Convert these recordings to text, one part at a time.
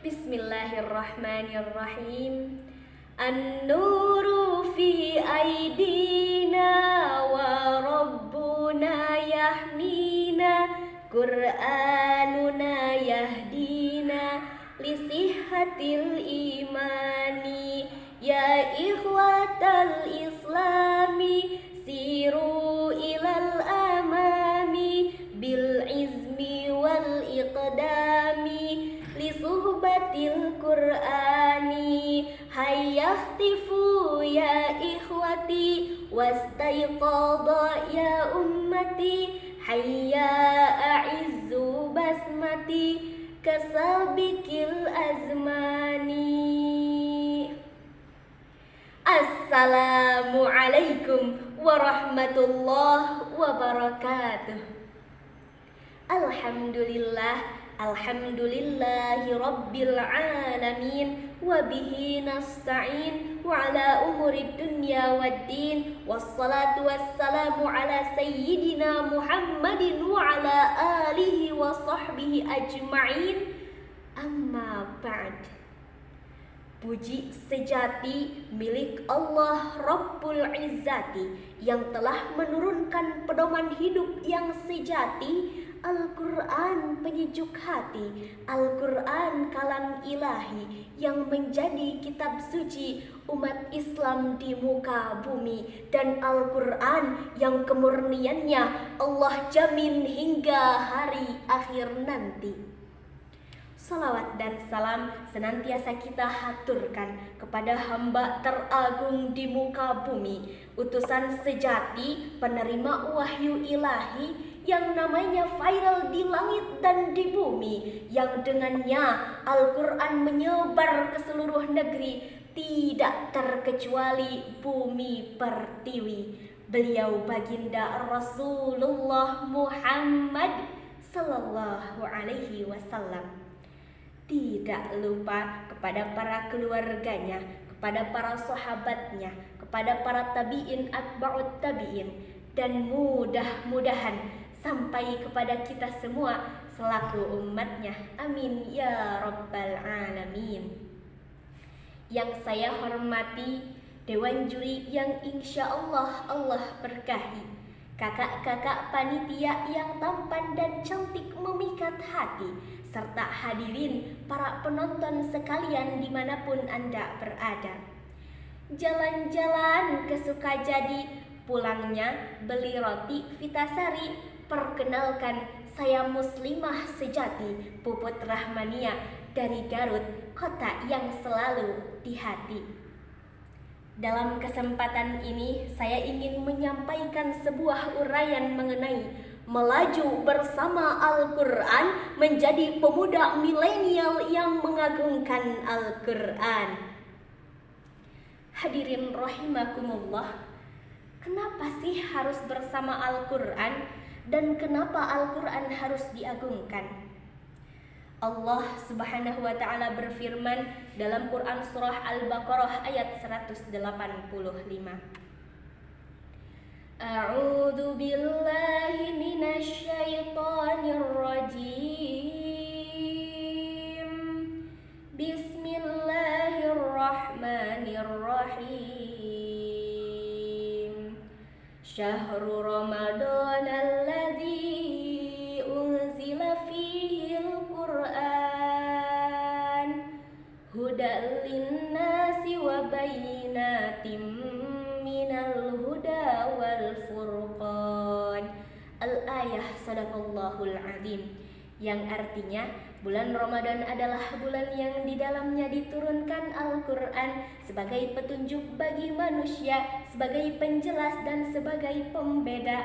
Bismillahirrahmanirrahim. An-nuru fi aidina wa rabbuna yahmina, Qur'anuna yahdina lisihhatil imani. Ya ikhwatal islami siru ilal amami bil izmi wal iqdami lisuhbatil Qur'ani. Hayyahtifu ya ikhwati wastaiqadha ya ummati, hayya a'izzu basmati kasabikil azmani. Assalamualaikum warahmatullahi wabarakatuh. Alhamdulillahi rabbil alamin, wabihi nasta'in wa ala umurid dunya waddin, wassalatu wassalamu ala sayyidina Muhammadin wa ala alihi wa sahbihi ajma'in. Amma ba'd. Puji sejati milik Allah Rabbul Izzati yang telah menurunkan pedoman hidup yang sejati, Al-Quran penyejuk hati, Al-Quran kalam ilahi yang menjadi kitab suci umat Islam di muka bumi, dan Al-Quran yang kemurniannya Allah jamin hingga hari akhir nanti. Salawat dan salam senantiasa kita haturkan kepada hamba teragung di muka bumi, utusan sejati, penerima wahyu ilahi yang namanya viral di langit dan di bumi, yang dengannya Al-Quran menyebar ke seluruh negeri, tidak terkecuali bumi pertiwi. Beliau baginda Rasulullah Muhammad sallallahu alaihi wasallam. Tidak lupa kepada para keluarganya, kepada para sahabatnya, kepada para tabi'in atba'ut tabi'in, dan mudah-mudahan sampai kepada kita semua selaku umatnya. Amin ya rabbal alamin. Yang saya hormati Dewan Juri yang insya Allah berkahi, kakak-kakak panitia yang tampan dan cantik memikat hati, serta hadirin para penonton sekalian dimanapun Anda berada. Jalan-jalan ke Sukajadi, pulangnya beli roti Vitasari. Perkenalkan, saya muslimah sejati, Puput Rahmania dari Garut, kota yang selalu di hati. Dalam kesempatan ini saya ingin menyampaikan sebuah uraian mengenai melaju bersama Al-Quran menjadi pemuda milenial yang mengagungkan Al-Quran. Hadirin rahimakumullah, kenapa sih harus bersama Al-Quran dan kenapa Al-Quran harus diagungkan? Allah Subhanahu wa ta'ala berfirman dalam Quran surah Al-Baqarah ayat 185. A'udzu billahi minasy syaithanir rajim. Bismillahirrahmanirrahim. Syahrul Ramadan alladzi unzila fihi al-Qur'an hudal linnasi wa bayyinatin minal huda wal furqan. Al-ayah sadaqallahul azim, yang artinya bulan Ramadan adalah bulan yang di dalamnya diturunkan Al-Quran sebagai petunjuk bagi manusia, sebagai penjelas dan sebagai pembeda.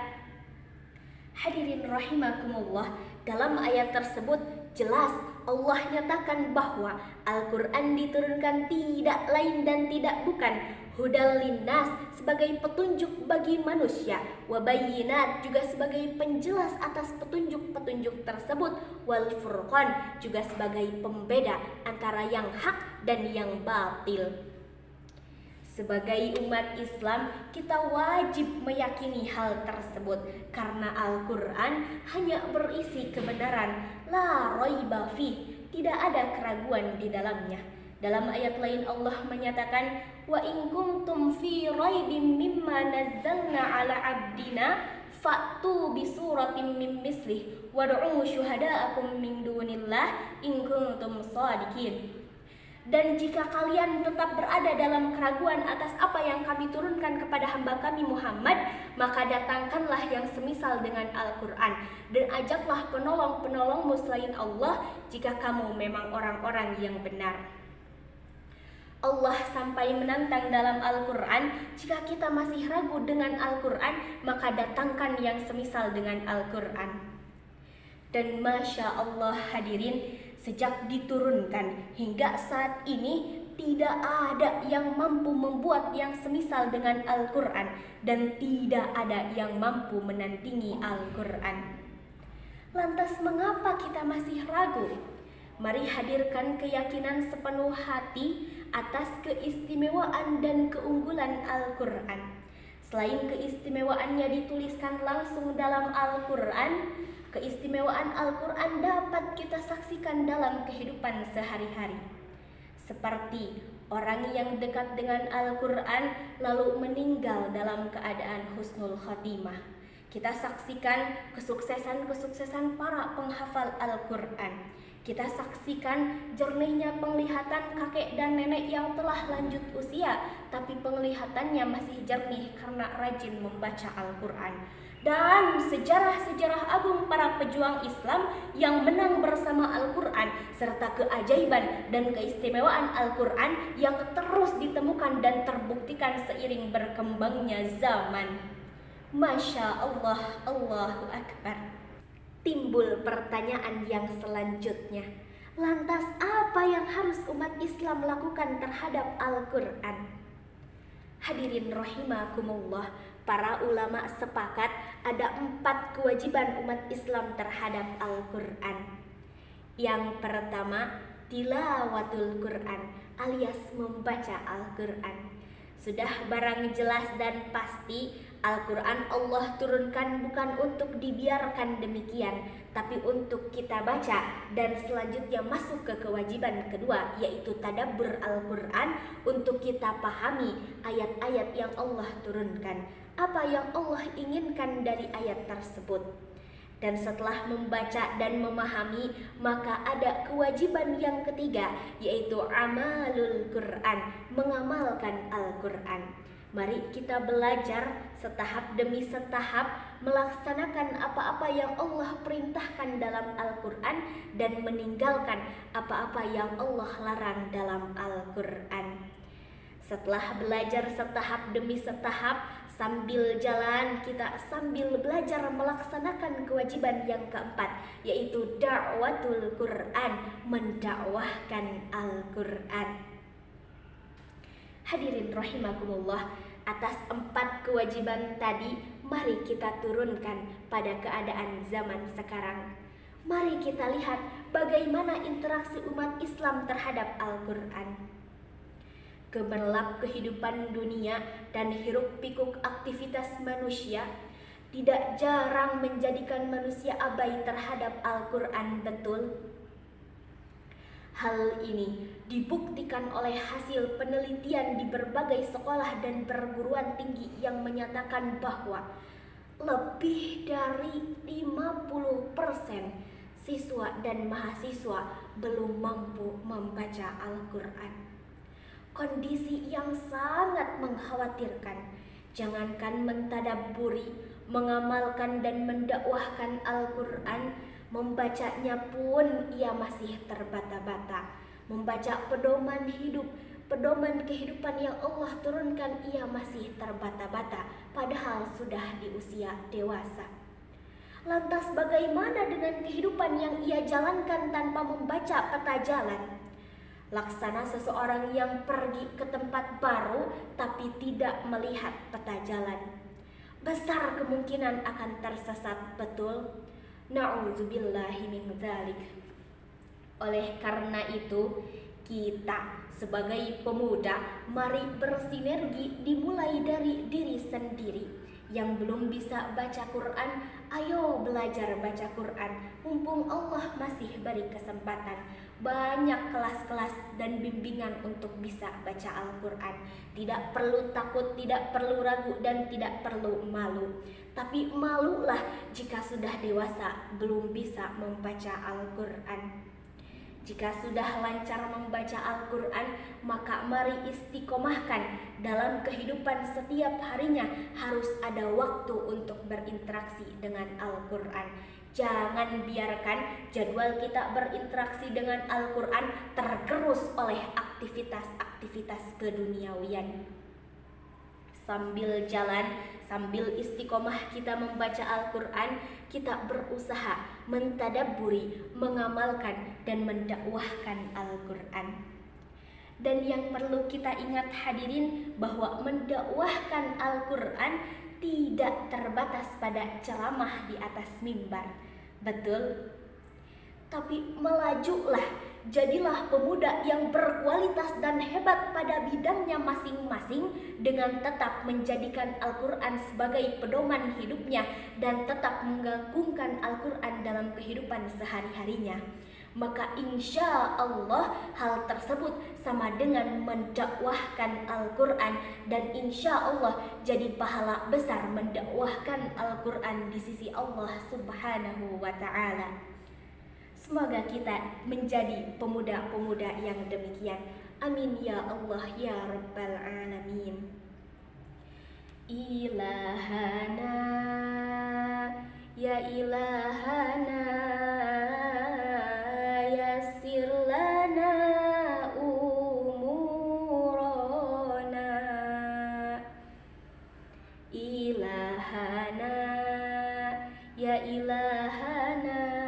Hadirin rahimakumullah, dalam ayat tersebut jelas Allah nyatakan bahwa Al-Quran diturunkan tidak lain dan tidak bukan hudal linnas, sebagai petunjuk bagi manusia, wabayinat, juga sebagai penjelas atas petunjuk-petunjuk tersebut, wal furqan, juga sebagai pembeda antara yang hak dan yang batil. Sebagai umat Islam, kita wajib meyakini hal tersebut karena Al-Quran hanya berisi kebenaran, la raiba fi, tidak ada keraguan di dalamnya. Dalam ayat lain Allah menyatakan, wa in kuntum fi raibim mimma nazzalna ala abdina fa'tu bi suratin min mislih wad'u syuhada'akum min dunillah in kuntum shadiqin. Dan jika kalian tetap berada dalam keraguan atas apa yang kami turunkan kepada hamba kami Muhammad, maka datangkanlah yang semisal dengan Al-Quran, dan ajaklah penolong-penolongmu selain Allah jika kamu memang orang-orang yang benar. Allah sampai menantang dalam Al-Quran, jika kita masih ragu dengan Al-Quran, maka datangkan yang semisal dengan Al-Quran. Dan Masya Allah hadirin, sejak diturunkan hingga saat ini tidak ada yang mampu membuat yang semisal dengan Al-Quran, dan tidak ada yang mampu menandingi Al-Quran. Lantas mengapa kita masih ragu? Mari hadirkan keyakinan sepenuh hati atas keistimewaan dan keunggulan Al-Quran. Selain keistimewaannya dituliskan langsung dalam Al-Quran, keistimewaan Al-Quran dapat kita saksikan dalam kehidupan sehari-hari. Seperti orang yang dekat dengan Al-Quran lalu meninggal dalam keadaan husnul khotimah. Kita saksikan kesuksesan-kesuksesan para penghafal Al-Quran. Kita saksikan jernihnya penglihatan kakek dan nenek yang telah lanjut usia, tapi penglihatannya masih jernih karena rajin membaca Al-Quran. Dan sejarah-sejarah agung para pejuang Islam yang menang bersama Al-Quran, serta keajaiban dan keistimewaan Al-Quran yang terus ditemukan dan terbuktikan seiring berkembangnya zaman. Masya Allah, Allahu Akbar. Timbul pertanyaan yang selanjutnya, lantas apa yang harus umat Islam lakukan terhadap Al-Quran? Hadirin rahimakumullah, para ulama sepakat ada 4 kewajiban umat Islam terhadap Al-Quran. Yang pertama, tilawatul Quran alias membaca Al-Quran. Sudah barang jelas dan pasti, Al-Quran Allah turunkan bukan untuk dibiarkan demikian, tapi untuk kita baca, dan selanjutnya masuk ke kewajiban kedua, yaitu tadabbur Al-Quran, untuk kita pahami ayat-ayat yang Allah turunkan, apa yang Allah inginkan dari ayat tersebut. Dan setelah membaca dan memahami, maka ada kewajiban yang ketiga, yaitu amalul Quran, mengamalkan Al-Quran. Mari kita belajar setahap demi setahap melaksanakan apa-apa yang Allah perintahkan dalam Al-Quran dan meninggalkan apa-apa yang Allah larang dalam Al-Quran. Setelah belajar setahap demi setahap, sambil jalan kita sambil belajar melaksanakan kewajiban yang keempat, yaitu da'watul Quran, mendakwahkan Al-Quran. Hadirin rahimakumullah, atas 4 kewajiban tadi mari kita turunkan pada keadaan zaman sekarang. Mari kita lihat bagaimana interaksi umat Islam terhadap Al-Quran. Gemerlap kehidupan dunia dan hiruk-pikuk aktivitas manusia tidak jarang menjadikan manusia abai terhadap Al-Quran, betul? Hal ini dibuktikan oleh hasil penelitian di berbagai sekolah dan perguruan tinggi yang menyatakan bahwa lebih dari 50% siswa dan mahasiswa belum mampu membaca Al-Quran. Kondisi yang sangat mengkhawatirkan. Jangankan mentadabburi, mengamalkan dan mendakwahkan Al-Quran, membacanya pun ia masih terbata-bata. Membaca pedoman hidup, pedoman kehidupan yang Allah turunkan, ia masih terbata-bata, padahal sudah di usia dewasa. Lantas bagaimana dengan kehidupan yang ia jalankan tanpa membaca peta jalan? Laksana seseorang yang pergi ke tempat baru tapi tidak melihat peta jalan. Besar kemungkinan akan tersesat, betul? Na'udzubillahi min dzalik. Oleh karena itu, kita sebagai pemuda mari bersinergi dimulai dari diri sendiri. Yang belum bisa baca Quran, ayo belajar baca Quran. Mumpung Allah masih beri kesempatan. Banyak kelas-kelas dan bimbingan untuk bisa baca Al-Quran. Tidak perlu takut, tidak perlu ragu, dan tidak perlu malu. Tapi malulah jika sudah dewasa belum bisa membaca Al-Quran. Jika sudah lancar membaca Al-Quran, maka mari istiqomahkan dalam kehidupan setiap harinya harus ada waktu untuk berinteraksi dengan Al-Quran. Jangan biarkan jadwal kita berinteraksi dengan Al-Quran tergerus oleh aktivitas-aktivitas keduniawian. Sambil jalan, sambil istiqomah kita membaca Al-Quran, kita berusaha mentadabburi, mengamalkan, dan mendakwahkan Al-Quran. Dan yang perlu kita ingat hadirin, bahwa mendakwahkan Al-Quran tidak terbatas pada ceramah di atas mimbar. Betul? Tapi melajulah, jadilah pemuda yang berkualitas dan hebat pada bidangnya masing-masing dengan tetap menjadikan Al-Quran sebagai pedoman hidupnya dan tetap menggabungkan Al-Quran dalam kehidupan sehari-harinya. Maka insya Allah hal tersebut sama dengan mendakwahkan Al-Quran, dan insya Allah jadi pahala besar mendakwahkan Al-Quran di sisi Allah Subhanahu wa Ta'ala. Semoga kita menjadi pemuda-pemuda yang demikian. Amin ya Allah ya Rabbal Alamin. Ilahana, ya ilahana, yassir lana umurana. Ilahana, ya ilahana,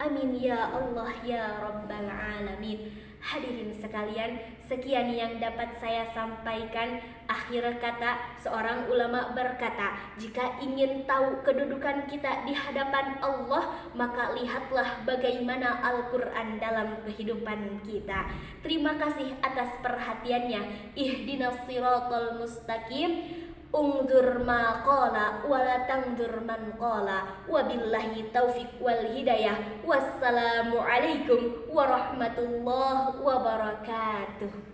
Amin ya Allah ya Rabbal Alamin. Hadirin sekalian, sekian yang dapat saya sampaikan. Akhir kata, seorang ulama berkata, jika ingin tahu kedudukan kita di hadapan Allah, maka lihatlah bagaimana Al-Quran dalam kehidupan kita. Terima kasih atas perhatiannya. Ihdinas siratal mustaqim. Ungdur ma qala wala tangdur man qala. Wabillahi taufiq wal hidayah. Wassalamu alaikum warahmatullahi wabarakatuh.